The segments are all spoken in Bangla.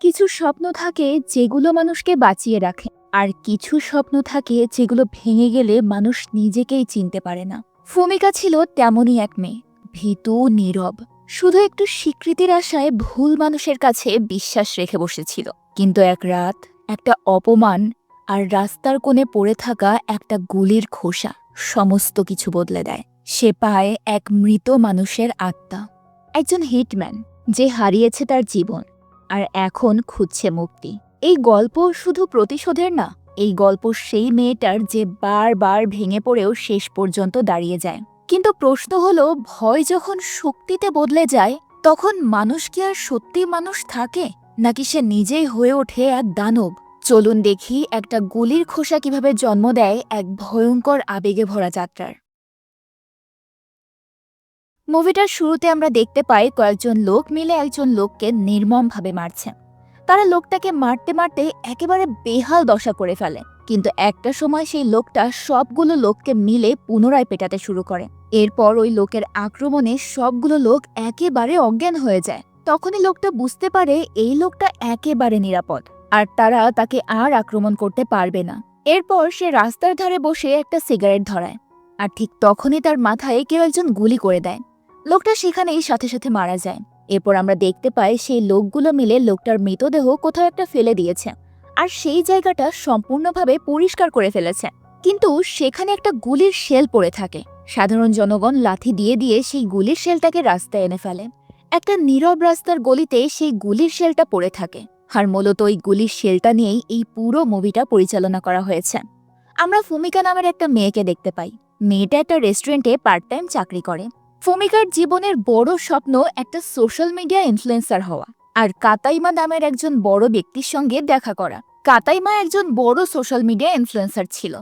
কিছু স্বপ্ন থাকে যেগুলো মানুষকে বাঁচিয়ে রাখে, আর কিছু স্বপ্ন থাকে যেগুলো ভেঙে গেলে মানুষ নিজেকেই চিনতে পারে না। ফুমিকা ছিল তেমনই এক মেয়ে, ভীতু, নীরব, শুধু একটু স্বীকৃতির আশায় ভুল মানুষের কাছে বিশ্বাস রেখে বসেছিল। কিন্তু এক রাত একটা অপমান আর রাস্তার কোণে পড়ে থাকা একটা গুলির খোসা সমস্ত কিছু বদলে দেয়। সে পায় এক মৃত মানুষের আত্মা, একজন হিটম্যান যে হারিয়েছে তার জীবন আর এখন খুঁজছে মুক্তি। এই গল্প শুধু প্রতিশোধের না, এই গল্প সেই মেয়েটার যে বারবার ভেঙে পড়েও শেষ পর্যন্ত দাঁড়িয়ে যায়। কিন্তু প্রশ্ন হলো, ভয় যখন শক্তিতে বদলে যায়, তখন মানুষ কি আর সত্যি মানুষ থাকে, নাকি সে নিজেই হয়ে ওঠে এক দানব? চলুন দেখি একটা গুলির খোসা কিভাবে জন্ম দেয় এক ভয়ঙ্কর আবেগে ভরা যাত্রার। মুভিটার শুরুতে আমরা দেখতে পাই কয়েকজন লোক মিলে একজন লোককে নির্মমভাবে মারছে। তারা লোকটাকে মারতে মারতে একেবারে বেহাল দশা করে ফেলে। কিন্তু একটা সময় সেই লোকটা সবগুলো লোককে মিলে পুনরায় পেটাতে শুরু করে। এরপর ওই লোকের আক্রমণে সবগুলো লোক একেবারে অজ্ঞান হয়ে যায়। তখনই লোকটা বুঝতে পারে এই লোকটা একেবারে নিরাপদ, আর তারা তাকে আর আক্রমণ করতে পারবে না। এরপর সে রাস্তার ধারে বসে একটা সিগারেট ধরায়, আর ঠিক তখনই তার মাথায় কেউ একজন গুলি করে দেয়। লোকটা সেখানেই সাথে সাথে মারা যায়। এরপর আমরা দেখতে পাই সেই লোকগুলো মিলে লোকটার মৃতদেহ কোথাও একটা ফেলে দিয়েছে, আর সেই জায়গাটা সম্পূর্ণভাবে পরিষ্কার করে ফেলেছে। কিন্তু সেখানে একটা গুলির শেল পড়ে থাকে। সাধারণ জনগণ লাথি দিয়ে দিয়ে সেই গুলির শেলটাকে রাস্তায় এনে ফেলে। একটা নীরব রাস্তার গলিতে সেই গুলির শেলটা পড়ে থাকে, আর মূলত ওই গুলির শেলটা নিয়েই এই পুরো মুভিটা পরিচালনা করা হয়েছে। আমরা ফুমিকা নামের একটা মেয়েকে দেখতে পাই। মেয়েটা একটা রেস্টুরেন্টে পার্ট টাইম চাকরি করে। ফুমিকার জীবনের বড় স্বপ্ন একটা সোশ্যাল মিডিয়া ইনফ্লুয়েন্সার হওয়া, আর কাতাইমা নামের একজন বড় ব্যক্তির সঙ্গে দেখা করা। কাতাইমা একজন বড় সোশ্যাল মিডিয়া ইনফ্লুয়েন্সার ছিল।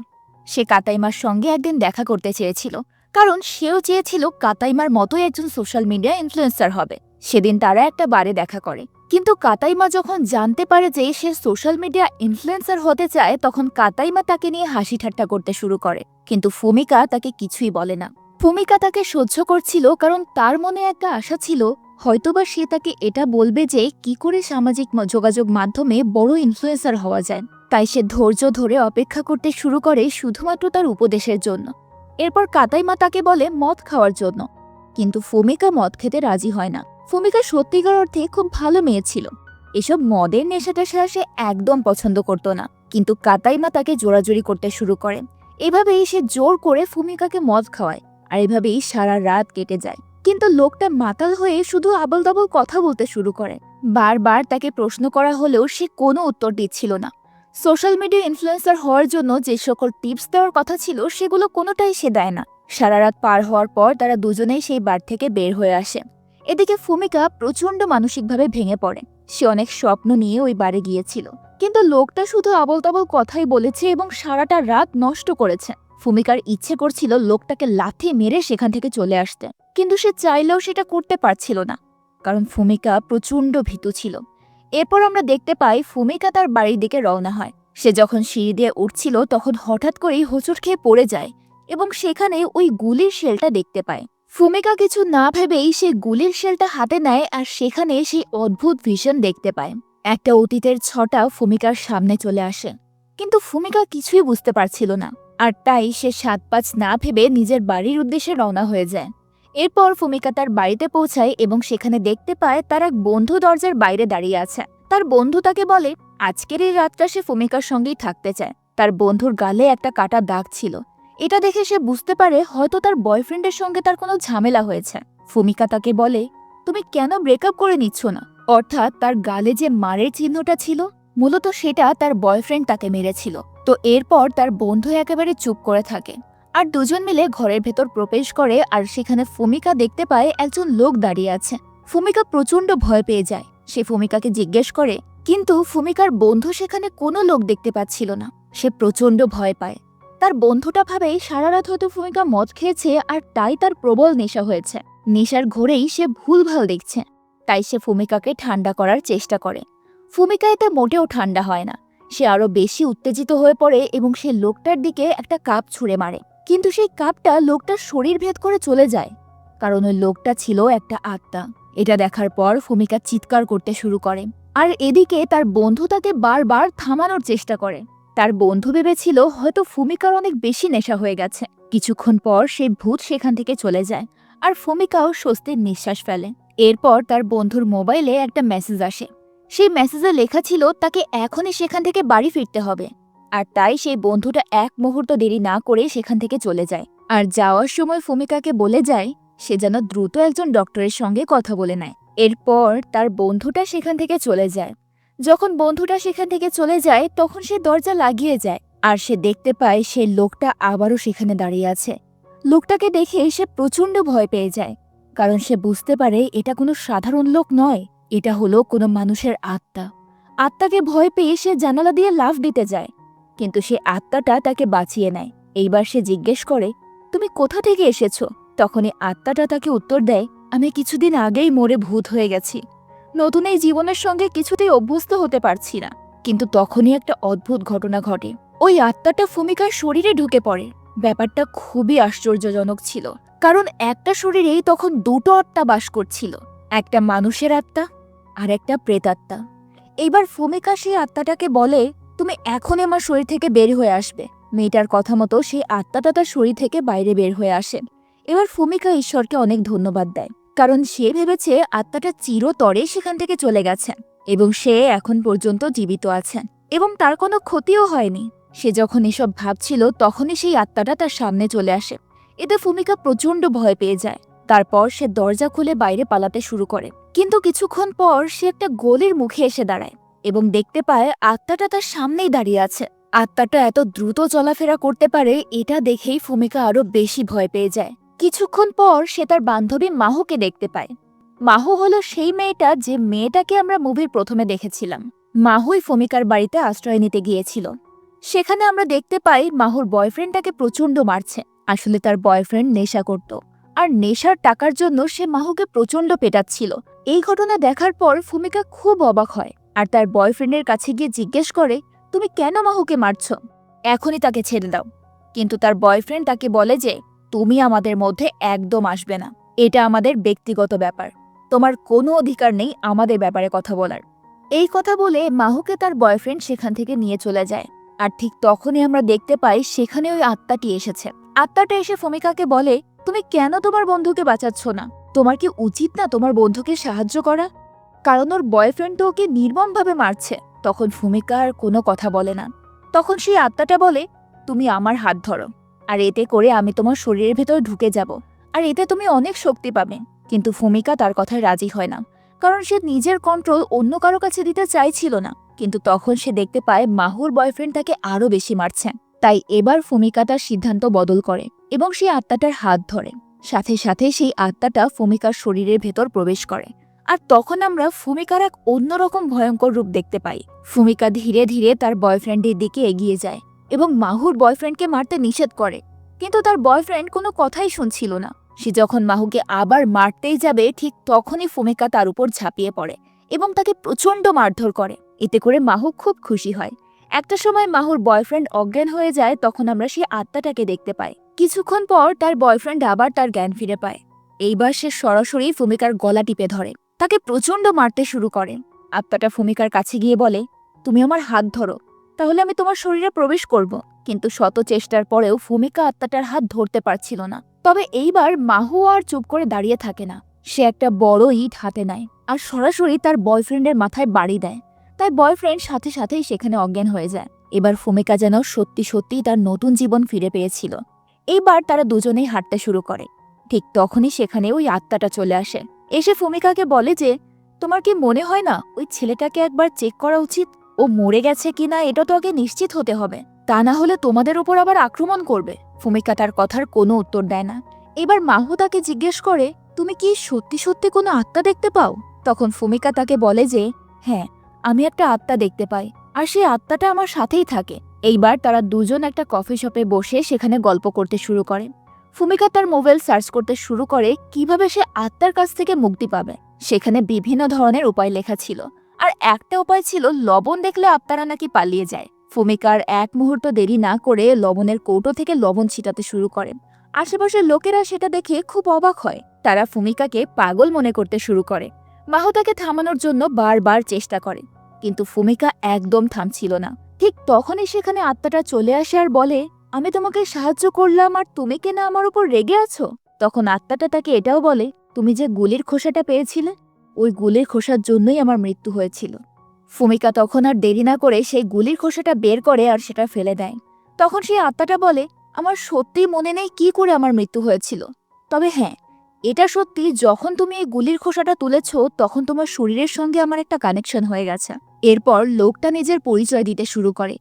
সে কাতাইমার সঙ্গে একদিন দেখা করতে চেয়েছিল, কারণ সেও চেয়েছিল কাতাইমার মতোই একজন সোশ্যাল মিডিয়া ইনফ্লুয়েন্সার হবে। সেদিন তারা একটা বারে দেখা করে। কিন্তু কাতাইমা যখন জানতে পারে যে সে সোশ্যাল মিডিয়া ইনফ্লুয়েন্সার হতে চায়, তখন কাতাইমা তাকে নিয়ে হাসি ঠাট্টা করতে শুরু করে। কিন্তু ফুমিকা তাকে কিছুই বলে না। ফুমিকা তাকে সহ্য করছিল, কারণ তার মনে একটা আশা ছিল হয়তোবা সে তাকে এটা বলবে যে কি করে সামাজিক যোগাযোগ মাধ্যমে বড় ইনফ্লুয়েন্সার হওয়া যায়। তাই সে ধৈর্য ধরে অপেক্ষা করতে শুরু করে শুধুমাত্র তার উপদেশের জন্য। এরপর কাতাইমা তাকে বলে মদ খাওয়ার জন্য, কিন্তু ফুমিকা মদ খেতে রাজি হয় না। ফুমিকা সত্যিকার অর্থে খুব ভালো মেয়ে ছিল। এসব মদের নেশাটা সে একদম পছন্দ করত না, কিন্তু কাতাইমা তাকে জোরাজুরি করতে শুরু করে। এভাবেই সে জোর করে ফুমিকাকে মদ খাওয়ায়, আর এভাবেই সারা রাত কেটে যায়। কিন্তু লোকটা মাতাল হয়ে শুধু আবল তাবল কথা বলতে শুরু করে। বারবার তাকে প্রশ্ন করা হলেও সে কোনো উত্তর দিচ্ছিল না। সোশ্যাল মিডিয়া ইনফ্লুয়েন্সার হওয়ার জন্য যে সকল টিপস দেওয়ার কথা ছিল সেগুলো কোনোটাই সে দেয় না। সারা রাত পার হওয়ার পর তারা দুজনেই সেই বার থেকে বের হয়ে আসে। এদিকে ফুমিকা প্রচণ্ড মানসিকভাবে ভেঙে পড়ে। সে অনেক স্বপ্ন নিয়ে ওই বারে গিয়েছিল, কিন্তু লোকটা শুধু আবল তাবল কথাই বলেছে এবং সারাটা রাত নষ্ট করেছে। ফুমিকার ইচ্ছে করছিল লোকটাকে লাথি মেরে সেখান থেকে চলে আসতে, কিন্তু সে চাইলেও সেটা করতে পারছিল না, কারণ ফুমিকা প্রচণ্ড ভীতু ছিল। এরপর আমরা দেখতে পাই ফুমিকা তার বাড়ির দিকে রওনা হয়। সে যখন সিঁড়ি দিয়ে উঠছিল তখন হঠাৎ করেই হোঁচট খেয়ে পড়ে যায় এবং সেখানে ওই গুলির শেলটা দেখতে পায়। ফুমিকা কিছু না ভেবেই সে গুলির শেলটা হাতে নেয়, আর সেখানে সেই অদ্ভুত ভিশন দেখতে পায়। একটা অতীতের ছটা ফুমিকার সামনে চলে আসে, কিন্তু ফুমিকা কিছুই বুঝতে পারছিল না, আর তাই সে ৭-৫ না ভেবে নিজের বাড়ির উদ্দেশ্যে রওনা হয়ে যায়। এরপর ফুমিকা তার বাড়িতে পৌঁছায় এবং সেখানে দেখতে পায় তার এক বন্ধু দরজার বাইরে দাঁড়িয়ে আছে। তার বন্ধু তাকে বলে আজকের এই রাতটা সে ফুমিকার সঙ্গেই থাকতে চায়। তার বন্ধুর গালে একটা কাটা দাগ ছিল। এটা দেখে সে বুঝতে পারে হয়তো তার বয়ফ্রেন্ডের সঙ্গে তার কোনো ঝামেলা হয়েছে। ফুমিকা তাকে বলে, তুমি কেন ব্রেকআপ করে নিচ্ছ না? অর্থাৎ তার গালে যে মারের চিহ্নটা ছিল, মূলত সেটা তার বয়ফ্রেন্ড তাকে মেরেছিল। তো এরপর তার বন্ধু একেবারে চুপ করে থাকে, আর দুজন মিলে ঘরের ভেতর প্রবেশ করে, আর সেখানে ফুমিকা দেখতে পায় একজন লোক দাঁড়িয়ে আছে। ফুমিকা প্রচণ্ড ভয় পেয়ে যায়। সে ফুমিকাকে জিজ্ঞেস করে, কিন্তু ফুমিকার বন্ধু সেখানে কোনো লোক দেখতে পাচ্ছিল না। সে প্রচণ্ড ভয় পায়। তার বন্ধুটা ভাবে সারা রাত হয়তো ফুমিকা মদ খেয়েছে, আর তাই তার প্রবল নেশা হয়েছে। নেশার ঘোরেই সে ভুলভাল দেখছে। তাই সে ফুমিকাকে ঠান্ডা করার চেষ্টা করে। ফুমিকা এতে মোটেও ঠান্ডা হয় না। সে আরো বেশি উত্তেজিত হয়ে পড়ে এবং সে লোকটার দিকে একটা কাপ ছুঁড়ে মারে, কিন্তু সেই কাপটা লোকটার শরীর ভেদ করে চলে যায়, কারণ ওই লোকটা ছিল একটা আত্মা। এটা দেখার পর ফুমিকা চিৎকার করতে শুরু করে, আর এদিকে তার বন্ধু তাকে বারবার থামানোর চেষ্টা করে। তার বন্ধু ভেবেছিল হয়তো ফুমিকার অনেক বেশি নেশা হয়ে গেছে। কিছুক্ষণ পর সেই ভূত সেখান থেকে চলে যায় আর ফুমিকাও স্বস্তির নিঃশ্বাস ফেলে। এরপর তার বন্ধুর মোবাইলে একটা মেসেজ আসে। সেই মেসেজে লেখা ছিল তাকে এখনই সেখান থেকে বাড়ি ফিরতে হবে। আর তাই সেই বন্ধুটা এক মুহূর্ত দেরি না করে সেখান থেকে চলে যায়। আর যাওয়ার সময় ফুমিকাকে বলে যায় সে যেন দ্রুত একজন ডক্টরের সঙ্গে কথা বলে নেয়। এরপর তার বন্ধুটা সেখান থেকে চলে যায়। যখন বন্ধুটা সেখান থেকে চলে যায় তখন সে দরজা লাগিয়ে যায় আর সে দেখতে পায় সে লোকটা আবারও সেখানে দাঁড়িয়ে আছে। লোকটাকে দেখে সে প্রচণ্ড ভয় পেয়ে যায়, কারণ সে বুঝতে পারে এটা কোনো সাধারণ লোক নয়, এটা হলো কোনো মানুষের আত্মা। আত্মাকে ভয় পেয়ে সে জানালা দিয়ে লাফ দিতে যায়, কিন্তু সে আত্মাটা তাকে বাঁচিয়ে নেয়। এইবার সে জিজ্ঞেস করে, তুমি কোথা থেকে এসেছো? তখনই আত্মাটা তাকে উত্তর দেয়, আমি কিছুদিন আগেই মরে ভূত হয়ে গেছি। নতুন এই জীবনের সঙ্গে কিছুতেই অভ্যস্ত হতে পারছি না। কিন্তু তখনই একটা অদ্ভুত ঘটনা ঘটে। ওই আত্মাটা ফুমিকার শরীরে ঢুকে পড়ে। ব্যাপারটা খুবই আশ্চর্যজনক ছিল, কারণ একটা শরীরেই তখন দুটো আত্মা বাস করছিল, একটা মানুষের আত্মা আর একটা প্রেতাত্মা। এইবার ফুমিকা সেই আত্মাটাকে বলে, তুমি এখনই আমার শরীর থেকে বের হয়ে আসবে। মেয়েটার কথা মতো সেই আত্মাটা তার শরীর থেকে বাইরে বের হয়ে আসে। এবার ফুমিকা ঈশ্বরকে অনেক ধন্যবাদ দেয়, কারণ সে ভেবেছে আত্মাটা চিরতরে সেখান থেকে চলে গেছে এবং সে এখন পর্যন্ত জীবিত আছে এবং তার কোনো ক্ষতিও হয়নি। সে যখন এসব ভাবছিল তখনই সেই আত্মাটা তার সামনে চলে আসে। এতে ফুমিকা প্রচণ্ড ভয় পেয়ে যায়। তারপর সে দরজা খুলে বাইরে পালাতে শুরু করে, কিন্তু কিছুক্ষণ পর সে একটা গলির মুখে এসে দাঁড়ায় এবং দেখতে পায় আত্মাটা তার সামনেই দাঁড়িয়ে আছে। আত্মাটা এত দ্রুত চলাফেরা করতে পারে এটা দেখেই ফুমিকা আরো বেশি ভয় পেয়ে যায়। কিছুক্ষণ পর সে তার বান্ধবী মাহুকে দেখতে পায়। মাহু হলো সেই মেয়েটা যে মেয়েটাকে আমরা মুভির প্রথমে দেখেছিলাম। মাহুই ফুমিকার বাড়িতে আশ্রয় নিতে গিয়েছিল। সেখানে আমরা দেখতে পাই মাহুর বয়ফ্রেন্ডটাকে প্রচণ্ড মারছে। আসলে তার বয়ফ্রেন্ড নেশা করত আর নেশার টাকার জন্য সে মাহুকে প্রচণ্ড পেটাচ্ছিল। এই ঘটনা দেখার পর ফুমিকা খুব অবাক হয় আর তার বয়ফ্রেন্ডের কাছে গিয়ে জিজ্ঞেস করে, তুমি কেন মাহুকে মারছ? এখনই তাকে ছেড়ে দাও। কিন্তু তার বয়ফ্রেন্ড তাকে বলে যে, তুমি আমাদের মধ্যে একদম আসবে না, এটা আমাদের ব্যক্তিগত ব্যাপার, তোমার কোনো অধিকার নেই আমাদের ব্যাপারে কথা বলার। এই কথা বলে মাহুকে তার বয়ফ্রেন্ড সেখান থেকে নিয়ে চলে যায়। আর ঠিক তখনই আমরা দেখতে পাই সেখানে ওই আত্মাটি এসেছে। আত্মাটা এসে ফুমিকাকে বলে, তুমি কেন তোমার বন্ধুকে বাঁচাচ্ছ না? তোমার কি উচিত না তোমার বন্ধুকে সাহায্য করা? কারণ ওর বয়ফ্রেন্ড তো ওকে নির্মমভাবে মারছে। তখন ফুমিকা আর কোনো কথা বলে না। তখন সেই আত্মাটা বলে, তুমি আমার হাত ধরো, আর এতে করে আমি তোমার শরীরের ভেতর ঢুকে যাব, আর এতে তুমি অনেক শক্তি পাবে। কিন্তু ফুমিকা তার কথায় রাজি হয় না, কারণ সে নিজের কন্ট্রোল অন্য কারো কাছে দিতে চাইছিল না। কিন্তু তখন সে দেখতে পায় মাহুর বয়ফ্রেন্ড তাকে আরো বেশি মারছে। তাই এবার ফুমিকা তার সিদ্ধান্ত বদল করে এবং সেই আত্মাটার হাত ধরে। সাথে সাথে সেই আত্মাটা ফুমিকার শরীরের ভেতর প্রবেশ করে। আর তখন আমরা ফুমিকার এক অন্যরকম ভয়ঙ্কর রূপ দেখতে পাই। ফুমিকা ধীরে ধীরে তার বয়ফ্রেন্ডের দিকে এগিয়ে যায় এবং মাহুর বয়ফ্রেন্ডকে মারতে নিষেধ করে, কিন্তু তার বয়ফ্রেন্ড কোনো কথাই শুনছিল না। সে যখন মাহুকে আবার মারতেই যাবে ঠিক তখনই ফুমিকা তার উপর ঝাঁপিয়ে পড়ে এবং তাকে প্রচণ্ড মারধর করে। এতে করে মাহু খুব খুশি হয়। একটা সময় মাহুর বয়ফ্রেন্ড অজ্ঞান হয়ে যায়, তখন আমরা সেই আত্মাটাকে দেখতে পাই। কিছুক্ষণ পর তার বয়ফ্রেন্ড আবার তার জ্ঞান ফিরে পায়। এইবার সে সরাসরি ফুমিকার গলা টিপে ধরে, তাকে প্রচণ্ড মারতে শুরু করে। আত্মাটা ফুমিকার কাছে গিয়ে বলে, তুমি আমার হাত ধরো, তাহলে আমি তোমার শরীরে প্রবেশ করব। কিন্তু শত চেষ্টার পরেও ফুমিকা আত্মাটার হাত ধরতে পারছিল না। তবে এইবার মাহু আর চুপ করে দাঁড়িয়ে থাকে না। সে একটা বড় ইট হাতে নেয় আর সরাসরি তার বয়ফ্রেন্ডের মাথায় বাড়ি দেয়। তাই বয়ফ্রেন্ড সাথে সাথেই সেখানে অজ্ঞান হয়ে যায়। এবার ফুমিকা যেন সত্যি সত্যি তার নতুন জীবন ফিরে পেয়েছিল। এইবার তারা দুজনেই হাঁটতে শুরু করে। ঠিক তখনই সেখানে ওই আত্মাটা চলে আসে। এসে ফুমিকাকে বলে যে, তোমার কি মনে হয় না ওই ছেলেটাকে একবার চেক করা উচিত? ও মরে গেছে কিনা এটা তো আগে নিশ্চিত হতে হবে, তা না হলে তোমাদের উপর আবার আক্রমণ করবে। ফুমিকা তার কথার কোনো উত্তর দেয় না। এবার মাহু তাকে জিজ্ঞেস করে, তুমি কি সত্যি সত্যি কোনো আত্মা দেখতে পাও? তখন ফুমিকা তাকে বলে যে, হ্যাঁ, আমি একটা আত্মা দেখতে পাই আর সেই আত্মাটা আমার সাথেই থাকে। এইবার তারা দুজন একটা কফি শপে বসে সেখানে গল্প করতে শুরু করে। ফুমিকা তার মোবাইল সার্চ করতে শুরু করে কিভাবে সে আত্মার কাছ থেকে মুক্তি পাবে। সেখানে বিভিন্ন ধরনের উপায় লেখা ছিল, আর একটা উপায় ছিল লবণ দেখলে আত্মারা নাকি পালিয়ে যায়। ফুমিকার এক মুহূর্ত দেরি না করে লবণের কৌটো থেকে লবণ ছিটাতে শুরু করে। আশেপাশের লোকেরা সেটা দেখে খুব অবাক হয়। তারা ফুমিকাকে পাগল মনে করতে শুরু করে। মাহু তাকে থামানোর জন্য বারবার চেষ্টা করে, কিন্তু ফুমিকা একদম থামছিল না। ঠিক তখনই সেখানে আত্মাটা চলে আসে আর বলে, আমি তোমাকে সাহায্য করলাম আর তুমি কিনা আমার উপর রেগে আছো। তখন আত্মাটা তাকে এটাও বলে, তুমি যে গুলির খোসাটা পেয়েছিলে, ওই গুলির খোসার জন্যই আমার মৃত্যু হয়েছিল। ফুমিকা তখন আর দেরি না করে সেই গুলির খোসাটা বের করে আর সেটা ফেলে দেয়। তখন সেই আত্মাটা বলে, আমার সত্যিই মনে নেই কি করে আমার মৃত্যু হয়েছিল, তবে হ্যাঁ, এটা সত্যি যখন তুমি এই গুলির খোসাটা তুলেছ তখন তোমার শরীরের সঙ্গে আমার একটা কানেকশন হয়ে গেছে। এরপর লোকটা নিজের পরিচয় দিতে শুরু করে।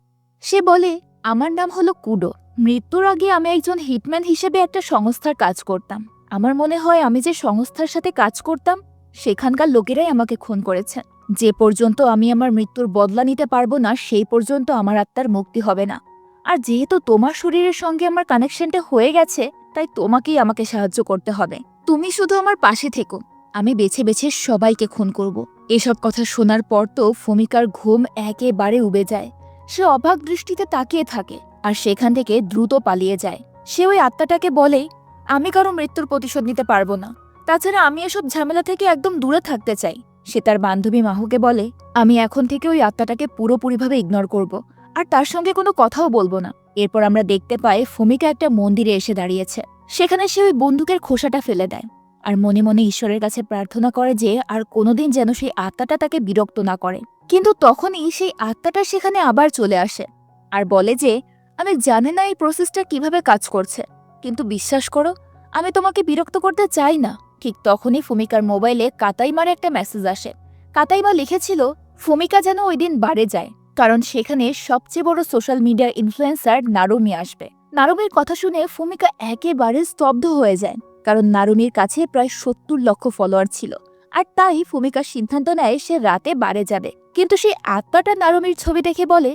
সে বলে, আমার নাম হলো কুডো। মৃত্যুর আগে আমি একজন হিটম্যান হিসেবে একটা সংস্থার কাজ করতাম। আমার মনে হয় আমি যে সংস্থার সাথে কাজ করতাম সেখানকার লোকেরাই আমাকে খুন করেছে। যে পর্যন্ত আমি আমার মৃত্যুর বদলা নিতে পারবো না সেই পর্যন্ত আমার আত্মার মুক্তি হবে না। আর যেহেতু তোমার শরীরের সঙ্গে আমার কানেকশনটা হয়ে গেছে, তাই তোমাকেই আমাকে সাহায্য করতে হবে। তুমি শুধু আমার পাশে থেকো, আমি বেছে বেছে সবাইকে খুন করব। এসব কথা শোনার পর তো ফুমিকার ঘুম একেবারে উবে যায়। সে অবাক দৃষ্টিতে তাকিয়ে থাকে আর সেখান থেকে দ্রুত পালিয়ে যায়। সে ওই আত্মাটাকে বলে, আমি কারো মৃত্যুর প্রতিশোধ নিতে পারবো না, তাছাড়া আমি এসব ঝামেলা থেকে একদম দূরে থাকতে চাই। সে তার বান্ধবী মাহুকে বলে, আমি এখন থেকে ওই আত্মাটাকে পুরোপুরিভাবে ইগনোর করব আর তার সঙ্গে কোনো কথাও বলবো না। এরপর আমরা দেখতে পাই ফুমিকা একটা মন্দিরে এসে দাঁড়িয়েছে। সেখানে সে ওই বন্দুকের খোসাটা ফেলে দেয় আর মনে মনে ঈশ্বরের কাছে প্রার্থনা করে যে আর কোনোদিন যেন সেই আত্মাটা তাকে বিরক্ত না করে। কিন্তু তখনই সেই আত্মাটা সেখানে আবার চলে আসে আর বলে যে, আমি জানি না এই প্রসেসটা কিভাবে কাজ করছে, কিন্তু বিশ্বাস করো, আমি তোমাকে বিরক্ত করতে চাই না। ঠিক তখনই ফুমিকার মোবাইলে কাতাইমার একটা মেসেজ আসে। কাতাইমা লিখেছিল ফুমিকা যেন ওই দিন বারে যায়, কারণ সেখানে সবচেয়ে বড় সোশ্যাল মিডিয়ার ইনফ্লুয়েন্সার নারুমি আসবে। নারুমির কথা শুনে ফুমিকা একেবারে স্তব্ধ হয়ে যায়, কারণ নারুমির কাছে প্রায় ৭০ লক্ষ ফলোয়ার ছিল। আর তাই ফুমিকা সিদ্ধান্ত নেয় সে রাতে বারে যাবে। কিন্তু সেই আত্মাটা নারুমির ছবি দেখে বলে,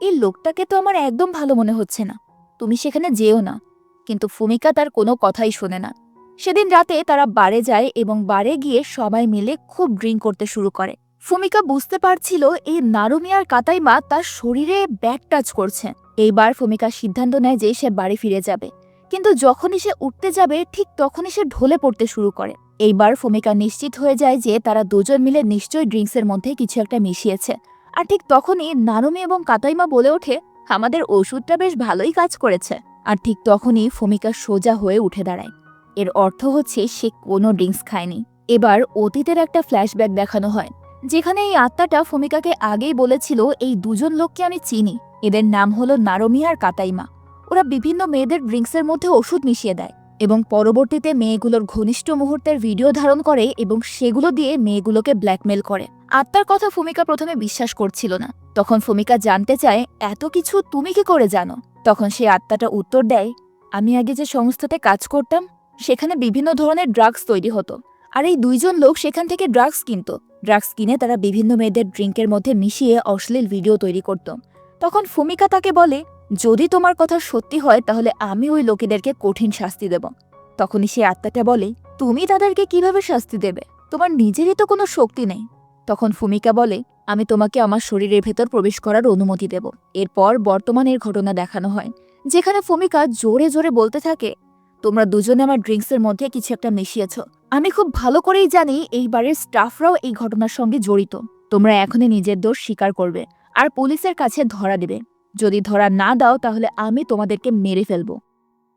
এই লোকটাকে তো আমার একদম ভালো মনে হচ্ছে না, তুমি সেখানে যেও না। কিন্তু ফুমিকা তার কোনো কথাই শোনে না। সেদিন রাতে তারা বারে যায় এবং বারে গিয়ে সবাই মিলে খুব ড্রিঙ্ক করতে শুরু করে। ফুমিকা বুঝতে পারছিল এই নারুমি আর কাতাইমা তার শরীরে ব্যাক টাচ করছে। এইবার ফুমিকা সিদ্ধান্ত নেয় যে সে বাড়ি ফিরে যাবে, কিন্তু যখনই সে উঠতে যাবে ঠিক তখনই সে ঢলে পড়তে শুরু করে। এইবার ফুমিকা নিশ্চিত হয়ে যায় যে তারা দুজন মিলে নিশ্চয়ই ড্রিঙ্কসের মধ্যে কিছু একটা মিশিয়েছে। আর ঠিক তখনই নারুমি এবং কাতাইমা বলে ওঠে, আমাদের ওষুধটা বেশ ভালোই কাজ করেছে। আর ঠিক তখনই ফুমিকা সোজা হয়ে উঠে দাঁড়ায়। এর অর্থ হচ্ছে সে কোনো ড্রিঙ্কস খায়নি। এবার অতীতের একটা ফ্ল্যাশব্যাক দেখানো হয়, যেখানে এই আত্মাটা ফুমিকাকে আগেই বলেছিল, এই দুজন লোককে আমি চিনি, এদের নাম হলো নারুমি আর কাতাইমা। ওরা বিভিন্ন মেয়েদের ড্রিঙ্কসের মধ্যে ওষুধ মিশিয়ে দেয় এবং পরবর্তীতে মেয়েগুলোর ঘনিষ্ঠ মুহূর্তের ভিডিও ধারণ করে এবং সেগুলো দিয়ে মেয়েগুলোকে ব্ল্যাকমেল করে। আত্মার কথা ফুমিকা প্রথমে বিশ্বাস করছিল না। তখন ফুমিকা জানতে চায়, এত কিছু তুমি কি করে জানো? তখন সে আত্মাটা উত্তর দেয়, আমি আগে যে সংস্থাতে কাজ করতাম সেখানে বিভিন্ন ধরনের ড্রাগস তৈরি হতো, আর এই দুইজন লোক সেখান থেকে ড্রাগস কিনত। ড্রাগস কিনে তারা বিভিন্ন মেয়েদের ড্রিঙ্কের মধ্যে মিশিয়ে অশ্লীল ভিডিও তৈরি করত। তখন ফুমিকা তাকে বলে, যদি তোমার কথা সত্যি হয় তাহলে আমি ওই লোকেদেরকে কঠিন শাস্তি দেব। তখনই সে আত্মাটা বলে, তুমি তাদেরকে কিভাবে শাস্তি দেবে? তোমার নিজেরই তো কোনো শক্তি নেই। তখন ফুমিকা বলে, আমি তোমাকে আমার শরীরের ভেতর প্রবেশ করার অনুমতি দেব। এরপর বর্তমানের ঘটনা দেখানো হয়, যেখানে ফুমিকা জোরে জোরে বলতে থাকে, তোমরা দুজনে আমার ড্রিঙ্কসের মধ্যে কিছু একটা মিশিয়েছ। আমি খুব ভালো করেই জানি এই বারের স্টাফরাও এই ঘটনার সঙ্গে জড়িত। তোমরা এখনই নিজের দোষ স্বীকার করবে আর পুলিশের কাছে ধরা দেবে। যদি ধরা না দাও তাহলে আমি তোমাদেরকে মেরে ফেলব।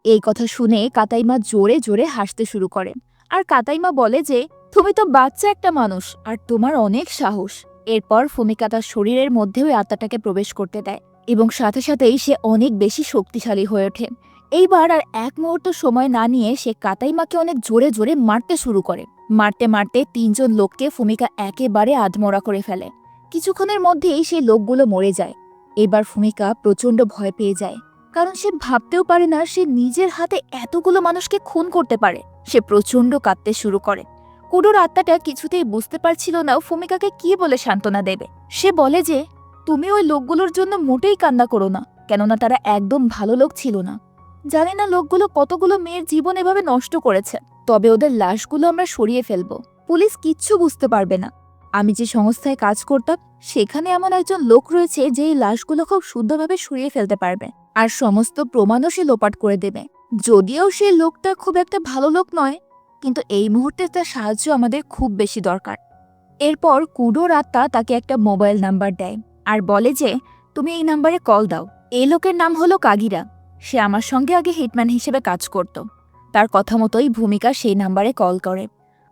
এই কথা শুনে কাতাইমা জোরে জোরে হাসতে শুরু করে। আর কাতাইমা বলে যে, তুমি তো বাচ্চা একটা মানুষ আর তোমার অনেক সাহস। এরপর ফুমিকা তার শরীরের মধ্যে ওই আত্মাটাকে প্রবেশ করতে দেয় এবং সাথে সাথেই সে অনেক বেশি শক্তিশালী হয়ে ওঠে। এইবার আর এক মুহূর্ত সময় না নিয়ে সে কাতাইমাকে অনেক জোরে জোরে মারতে শুরু করে। মারতে মারতে ৩ জন লোককে ফুমিকা একেবারে আধমরা করে ফেলে। কিছুক্ষণের মধ্যেই সেই লোকগুলো মরে যায়। এবার ফুমিকা প্রচণ্ড ভয় পেয়ে যায়, কারণ সে ভাবতেও পারে না সে নিজের হাতে এতগুলো মানুষকে খুন করতে পারে। সে প্রচণ্ড কাঁদতে শুরু করে। কুডোর আত্মাটা কিছুতেই বুঝতে পারছিল না ফুমিকাকে কি বলে সান্ত্বনা দেবে। সে বলে যে, তুমি ওই লোকগুলোর জন্য মোটেই কান্না করো না, কেননা তারা একদম ভালো লোক ছিল না। জানি না লোকগুলো কতগুলো মেয়ের জীবন এভাবে নষ্ট করেছে, তবে ওদের লাশগুলো আমরা সরিয়ে ফেলব। পুলিশ কিচ্ছু বুঝতে পারবে না। আমি যে সংস্থায় কাজ করতাম সেখানে এমন একজন লোক রয়েছে যে এই লাশগুলো খুব শুদ্ধভাবে সরিয়ে ফেলতে পারবে আর সমস্ত প্রমাণও সে লোপাট করে দেবে। যদিও সেই লোকটা খুব একটা ভালো লোক নয়, কিন্তু এই মুহূর্তে তার সাহায্য আমাদের খুব বেশি দরকার। এরপর কুডোর আত্মা তাকে একটা মোবাইল নাম্বার দেয় আর বলে যে তুমি এই নাম্বারে কল দাও। এই লোকের নাম হলো কাগিরা। সে আমার সঙ্গে আগে হিটম্যান হিসেবে কাজ করত। তার কথা মতোই ভূমিকা সেই নাম্বারে কল করে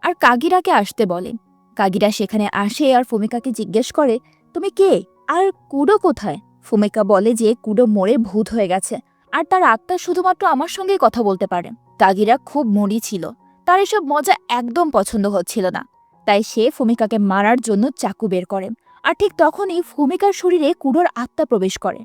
আর কাগিরাকে আসতে বলে। কাগিরা সেখানে আসে আর ফুমিকাকে জিজ্ঞেস করে তুমি কে আর কুডো কোথায়। ফুমিকা বলে যে কুডো মরে ভূত হয়ে গেছে আর তার আত্মা শুধুমাত্র আমার সঙ্গেই কথা বলতে পারে। কাগিরা খুব মরি ছিল, তার এসব মজা একদম পছন্দ হচ্ছিল না। তাই সে ফুমিকাকে মারার জন্য চাকু বের করে আর ঠিক তখনই ফুমিকার শরীরে কুডোর আত্মা প্রবেশ করে।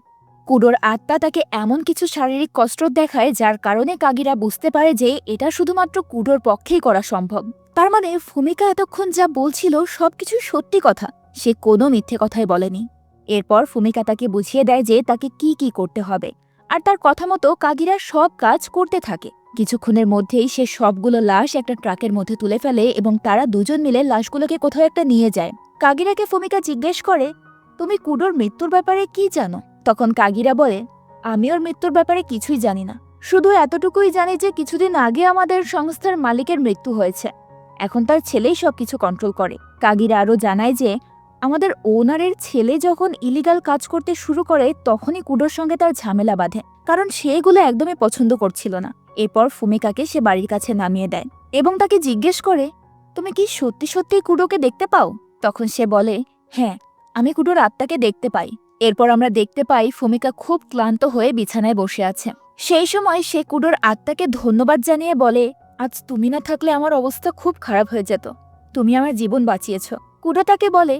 কুডোর আত্মা তাকে এমন কিছু শারীরিক কষ্ট দেখায় যার কারণে কাগিরা বুঝতে পারে যে এটা শুধুমাত্র কুডোর পক্ষেই করা সম্ভব। তার মানে ফুমিকা এতক্ষণ যা বলছিল সবকিছু সত্যি কথা, সে কোনো মিথ্যে কথাই বলেনি। এরপর ফুমিকা তাকে বুঝিয়ে দেয় যে তাকে কি কি করতে হবে আর তার কথা মতো কাগিরা সব কাজ করতে থাকে। কিছুক্ষণের মধ্যেই সে সবগুলো লাশ একটা ট্রাকের মধ্যে তুলে ফেলে এবং তারা দুজন মিলে লাশগুলোকে কোথাও একটা নিয়ে যায়। কাগিরাকে ফুমিকা জিজ্ঞেস করে তুমি কুডোর মৃত্যুর ব্যাপারে কি জানো? তখন কাগিরা বলে আমি ওর মৃত্যুর ব্যাপারে কিছুই জানি না, শুধু এতটুকুই জানি যে কিছুদিন আগে আমাদের সংস্থার মালিকের মৃত্যু হয়েছে, এখন তার ছেলেই সবকিছু কন্ট্রোল করে। কাগিরা আরও জানায় যে আমাদের ওনারের ছেলে যখন ইলিগাল কাজ করতে শুরু করে তখনই কুডোর সঙ্গে তার ঝামেলা বাঁধে, কারণ সে এগুলো একদমই পছন্দ করছিল না। এরপর ফুমিকাকে সে বাড়ির কাছে নামিয়ে দেয় এবং তাকে জিজ্ঞেস করে তুমি কি সত্যি সত্যি কুডোকে দেখতে পাও? তখন সে বলে হ্যাঁ, আমি কুডোর আত্মাকে দেখতে পাই। এরপর আমরা দেখতে পাই ফুমিকা খুব ক্লান্ত হয়ে বিছানায় বসে আছে। সেই সময় সে কুডোর আত্মাকে ধন্যবাদ জানিয়ে বলে আজ তুমি না থাকলে আমার অবস্থা খুব খারাপ হয়ে যেত, তুমি আমার জীবন বাঁচিয়েছ। কুডো তাকে বলে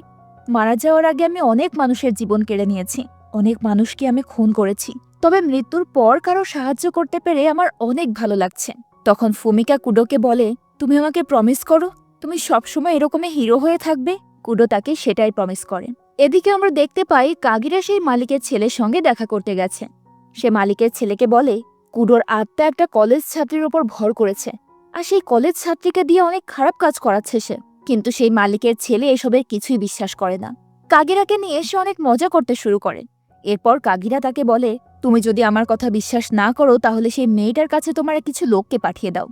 মারা যাওয়ার আগে আমি অনেক মানুষের জীবন কেড়ে নিয়েছি, অনেক মানুষকে আমি খুন করেছি, তবে মৃত্যুর পর কারো সাহায্য করতে পেরে আমার অনেক ভালো লাগছে। তখন ফুমিকা কুডোকে বলে তুমি আমাকে প্রমিস করো তুমি সবসময় এরকমই হিরো হয়ে থাকবে। কুডো তাকে সেটাই প্রমিস করে। এদিকে আমরা দেখতে পাই কাগিরা সেই মালিকের ছেলের সঙ্গে দেখা করতে গেছে। সে মালিকের ছেলেকে বলে কুডোর আত্মা একটা কলেজ ছাত্রীর ওপর ভর করেছে আর সেই কলেজ ছাত্রীকে দিয়ে অনেক খারাপ কাজ করাচ্ছে সে, কিন্তু সেই মালিকের ছেলে এসবের কিছুই বিশ্বাস করে না। কাগিরাকে নিয়ে সে অনেক মজা করতে শুরু করে। এরপর কাগিরা তাকে বলে তুমি যদি আমার কথা বিশ্বাস না করো তাহলে সেই মেয়েটার কাছে তোমার কিছু লোককে পাঠিয়ে দাও,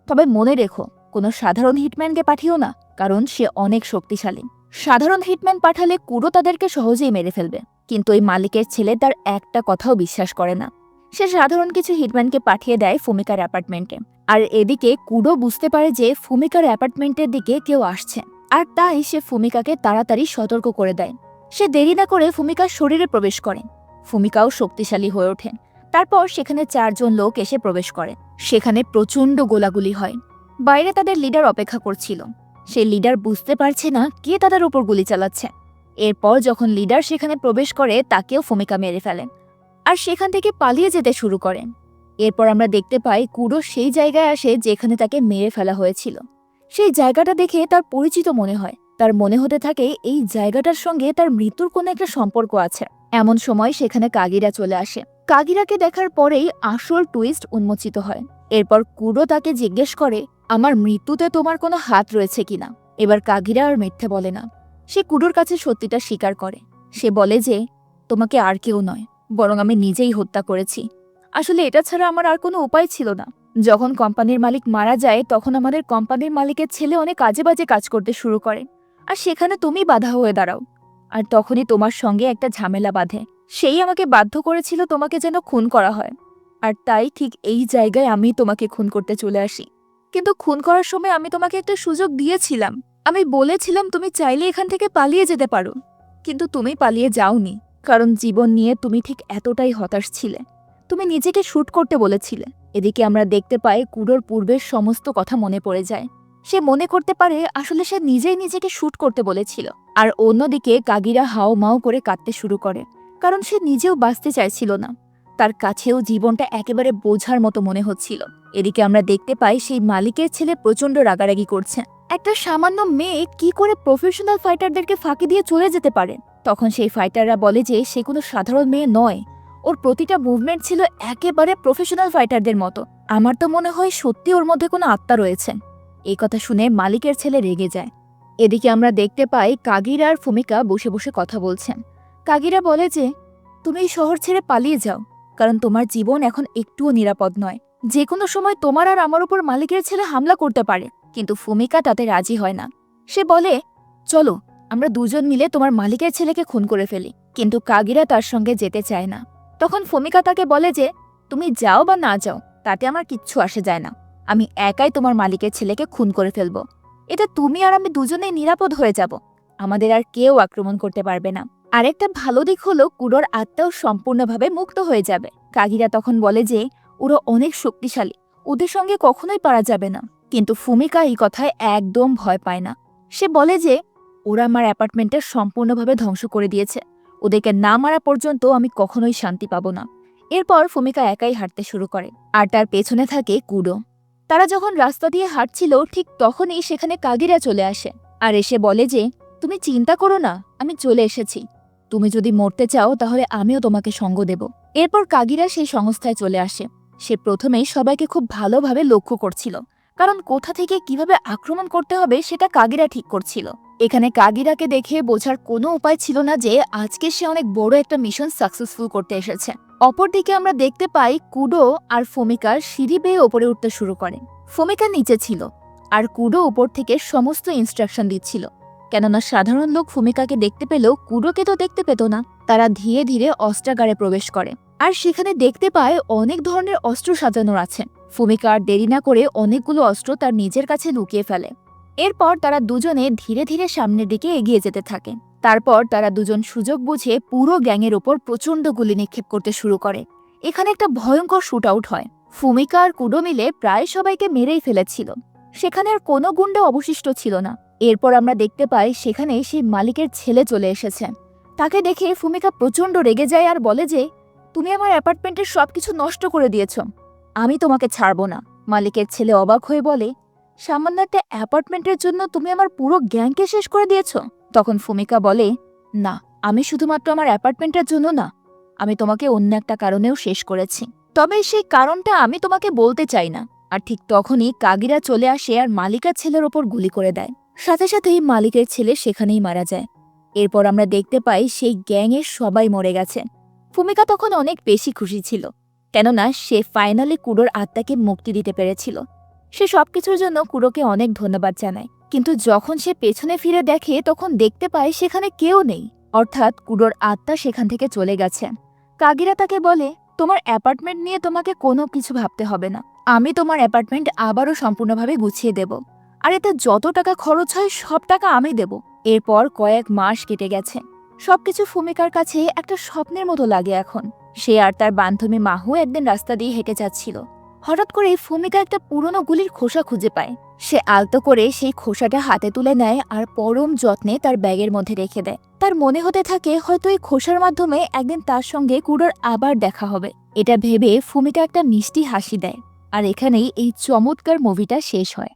তবে মনে রেখো কোনো সাধারণ হিটম্যানকে পাঠিও না, কারণ সে অনেক শক্তিশালী। সাধারণ হিটম্যান পাঠালে কুডো তাদেরকে সহজেই মেরে ফেলবে, কিন্তু ওই মালিকের ছেলে তার একটা কথাও বিশ্বাস করে না। সে সাধারণ কিছু হিটম্যানকে পাঠিয়ে দেয় ফুমিকার অ্যাপার্টমেন্টে। আর এদিকে কুডো বুঝতে পারে যে ফুমিকার অ্যাপার্টমেন্টের দিকে কেউ আসছে, আর তাই সে ফুমিকাকে তাড়াতাড়ি সতর্ক করে দেয়। সে দেরি না করে ফুমিকার শরীরে প্রবেশ করে। ফুমিকাও শক্তিশালী হয়ে ওঠে। তারপর সেখানে 4 জন লোক এসে প্রবেশ করে। সেখানে প্রচণ্ড গোলাগুলি হয়। বাইরে তাদের লিডার অপেক্ষা করছিল। সেই লিডার বুঝতে পারছে না কে তাদের উপর গুলি চালাচ্ছে। এরপর যখন লিডার সেখানে প্রবেশ করে তাকেও ফুমিকা মেরে ফেলেন আর সেখান থেকে পালিয়ে যেতে শুরু করেন। এরপর আমরা দেখতে পাই কুডো সেই জায়গায় আসে যেখানে তাকে মেরে ফেলা হয়েছিল। সেই জায়গাটা দেখে তার পরিচিত মনে হয়। তার মনে হতে থাকে এই জায়গাটার সঙ্গে তার মৃত্যুর কোনো একটা সম্পর্ক আছে। এমন সময় সেখানে কাগিরা চলে আসে। কাগিরাকে দেখার পরেই আসল টুইস্ট উন্মোচিত হয়। এরপর কুডো তাকে জিজ্ঞেস করে আমার মৃত্যুতে তোমার কোনো হাত রয়েছে কিনা। এবার কাগিরা আর মিথ্যে বলে না, সে কুডোর কাছে সত্যিটা স্বীকার করে। সে বলে যে তোমাকে আর কেউ নয়, বরং আমি নিজেই হত্যা করেছি। আসলে এটা ছাড়া আমার আর কোনো উপায় ছিল না। যখন কোম্পানির মালিক মারা যায় তখন আমাদের কোম্পানির মালিকের ছেলে অনেক আজে বাজে কাজ করতে শুরু করে, আর সেখানে তুমি বাধা হয়ে দাঁড়াও। আর তখনই তোমার সঙ্গে একটা ঝামেলা বাঁধে। সেই আমাকে বাধ্য করেছিল তোমাকে যেন খুন করা হয়, আর তাই ঠিক এই জায়গায় আমি তোমাকে খুন করতে চলে আসি। কিন্তু খুন করার সময় আমি তোমাকে একটা সুযোগ দিয়েছিলাম। আমি বলেছিলাম তুমি চাইলে এখান থেকে পালিয়ে যেতে পারো, কিন্তু তুমি পালিয়ে যাওনি, কারণ জীবন নিয়ে তুমি ঠিক এতটাই হতাশ ছিলে। তুমি নিজেকে শুট করতে বলেছিলে। এদিকে আমরা দেখতে পাই কুডোর পূর্বের সমস্ত কথা মনে পড়ে যায়। সে মনে করতে পারে আসলে সে নিজেই নিজেকে শুট করতে বলেছিল। আর অন্যদিকে কাগিরা হাও মাও করে কাঁদতে শুরু করে, কারণ সে নিজেও বাঁচতে চাইছিল না। তার কাছেও জীবনটা একেবারে বোঝার মতো মনে হচ্ছিল। এদিকে আমরা দেখতে পাই সেই মালিকের ছেলে প্রচণ্ড রাগারাগি করছে। একটা সামান্য মেয়ে কি করে প্রফেশনাল ফাইটারদেরকে ফাঁকি দিয়ে চলে যেতে পারে? তখন সেই ফাইটাররা বলে যে সে কোনো সাধারণ মেয়ে নয়, ওর প্রতিটা মুভমেন্ট ছিল একেবারে প্রফেশনাল ফাইটারদের মতো। আমার তো মনে হয় সত্যি ওর মধ্যে কোনো আত্মা রয়েছে। এই কথা শুনে মালিকের ছেলে রেগে যায়। এদিকে আমরা দেখতে পাই কাগিরা আর ফুমিকা বসে বসে কথা বলছেন। কাগিরা বলে যে তুমি এই শহর ছেড়ে পালিয়ে যাও, কারণ তোমার জীবন এখন একটুও নিরাপদ নয়। যে কোনো সময় তোমার আর আমার উপর মালিকের ছেলে হামলা করতে পারে। কিন্তু ফুমিকা তাতে রাজি হয় না। সে বলে চলো আমরা দুজন মিলে তোমার মালিকের ছেলেকে খুন করে ফেলি। কিন্তু কাগিরা তার সঙ্গে যেতে চায় না। তখন ফুমিকা তাকে বলে যে তুমি যাও বা না যাও তাতে আমার কিচ্ছু আসে যায় না, আমি একাই তোমার মালিকের ছেলেকে খুন করে ফেলবো। এটা তুমি আর আমি দুজনেই নিরাপদ হয়ে যাব, আমাদের আর কেউ আক্রমণ করতে পারবে না। আরেকটা ভালো দিক হলো কুডোর আত্মাও সম্পূর্ণভাবে মুক্ত হয়ে যাবে। কাগিরা তখন বলে যে ওরা অনেক শক্তিশালী, ওদের সঙ্গে কখনোই পারা যাবে না। কিন্তু ফুমিকা এই কথায় একদম ভয় পায় না। সে বলে যে ওরা আমার অ্যাপার্টমেন্টটা সম্পূর্ণভাবে ধ্বংস করে দিয়েছে, ওদেরকে না মারা পর্যন্ত আমি কখনোই শান্তি পাবো না। এরপর ফুমিকা একাই হাঁটতে শুরু করে, আর তার পেছনে থাকে কুডো। তারা যখন রাস্তা দিয়ে হাঁটছিল ঠিক তখনই সেখানে কাগিরা চলে আসে, আর এসে বলে যে তুমি চিন্তা করো না, আমি চলে এসেছি, তুমি যদি মরতে চাও তাহলে আমিও তোমাকে সঙ্গ দেব। এরপর কাগিরা সেই সংস্থায় চলে আসে। সে প্রথমেই সবাইকে খুব ভালোভাবে লক্ষ্য করছিল, কারণ কোথা থেকে কিভাবে আক্রমণ করতে হবে সেটা কাগিরা ঠিক করছিল। এখানে কাগিরাকে দেখে বোঝার কোনো উপায় ছিল না যে আজকে সে অনেক বড় একটা মিশন সাকসেসফুল করতে এসেছে। অপরদিকে আমরা দেখতে পাই কুডো আর ফুমিকার সিঁড়ি বেয়ে ওপরে উঠতে শুরু করে। ফুমিকা নিচে ছিল আর কুডো উপর থেকে সমস্ত ইনস্ট্রাকশন দিচ্ছিল, কেননা সাধারণ লোক ফুমিকাকে দেখতে পেলেও কুডোকে তো দেখতে পেত না। তারা ধীরে ধীরে অস্ত্রাগারে প্রবেশ করে, আর সেখানে দেখতে পায় অনেক ধরনের অস্ত্র সাজানো আছে। ফুমিকা আর দেরি না করে অনেকগুলো অস্ত্র তার নিজের কাছে লুকিয়ে ফেলে। এরপর তারা দুজনে ধীরে ধীরে সামনের দিকে এগিয়ে যেতে থাকে। তারপর তারা দুজন সুযোগ বুঝে পুরো গ্যাংয়ের ওপর প্রচণ্ড গুলি নিক্ষেপ করতে শুরু করে। এখানে একটা ভয়ঙ্কর শুট আউট হয়। ফুমিকা আর কুডো মিলে প্রায় সবাইকে মেরেই ফেলেছিল, সেখানে আর কোনো গুন্ডা অবশিষ্ট ছিল না। এরপর আমরা দেখতে পাই সেখানে সেই মালিকের ছেলে চলে এসেছে। তাকে দেখে ফুমিকা প্রচণ্ড রেগে যায় আর বলে যে তুমি আমার অ্যাপার্টমেন্টের সবকিছু নষ্ট করে দিয়েছ, আমি তোমাকে ছাড়বো না। মালিকের ছেলে অবাক হয়ে বলে সামান্য একটা অ্যাপার্টমেন্টের জন্য তুমি আমার পুরো গ্যাংকে শেষ করে দিয়েছ। তখন ফুমিকা বলে না, আমি শুধুমাত্র আমার অ্যাপার্টমেন্টের জন্য না, আমি তোমাকে অন্য একটা কারণেও শেষ করেছি, তবে সেই কারণটা আমি তোমাকে বলতে চাই না। আর ঠিক তখনই কাগিরা চলে আসে আর মালিকের ছেলের ওপর গুলি করে দেয়। সাথে সাথেই মালিকের ছেলে সেখানেই মারা যায়। এরপর আমরা দেখতে পাই সেই গ্যাংয়ের সবাই মরে গেছে। ফুমিকা তখন অনেক বেশি খুশি ছিল, কেননা সে ফাইনালি কুডোর আত্মাকে মুক্তি দিতে পেরেছিল। সে সবকিছুর জন্য কুডোকে অনেক ধন্যবাদ জানায়। কিন্তু যখন সে পেছনে ফিরে দেখে তখন দেখতে পায় সেখানে কেউ নেই, অর্থাৎ কুডোর আত্মা সেখান থেকে চলে গেছে। কাগিরা তাকে বলে তোমার অ্যাপার্টমেন্ট নিয়ে তোমাকে কোনো কিছু ভাবতে হবে না, আমি তোমার অ্যাপার্টমেন্ট আবারও সম্পূর্ণভাবে গুছিয়ে দেব, আর এতে যত টাকা খরচ হয় সব টাকা আমি দেব। এরপর কয়েক মাস কেটে গেছে। সবকিছু ফুমিকার কাছে একটা স্বপ্নের মতো লাগে এখন। সে আর তার বান্ধবী মাহু একদিন রাস্তা দিয়ে হেঁটে যাচ্ছিল। হঠাৎ করে ফুমিকা একটা পুরনো গুলির খোসা খুঁজে পায়। সে আলতো করে সেই খোসাটা হাতে তুলে নেয় আর পরম যত্নে তার ব্যাগের মধ্যে রেখে দেয়। তার মনে হতে থাকে হয়তো এই খোসার মাধ্যমে একদিন তার সঙ্গে কুডোর আবার দেখা হবে। এটা ভেবে ফুমিকা একটা মিষ্টি হাসি দেয়। আর এখানেই এই চমৎকার মুভিটা শেষ হয়।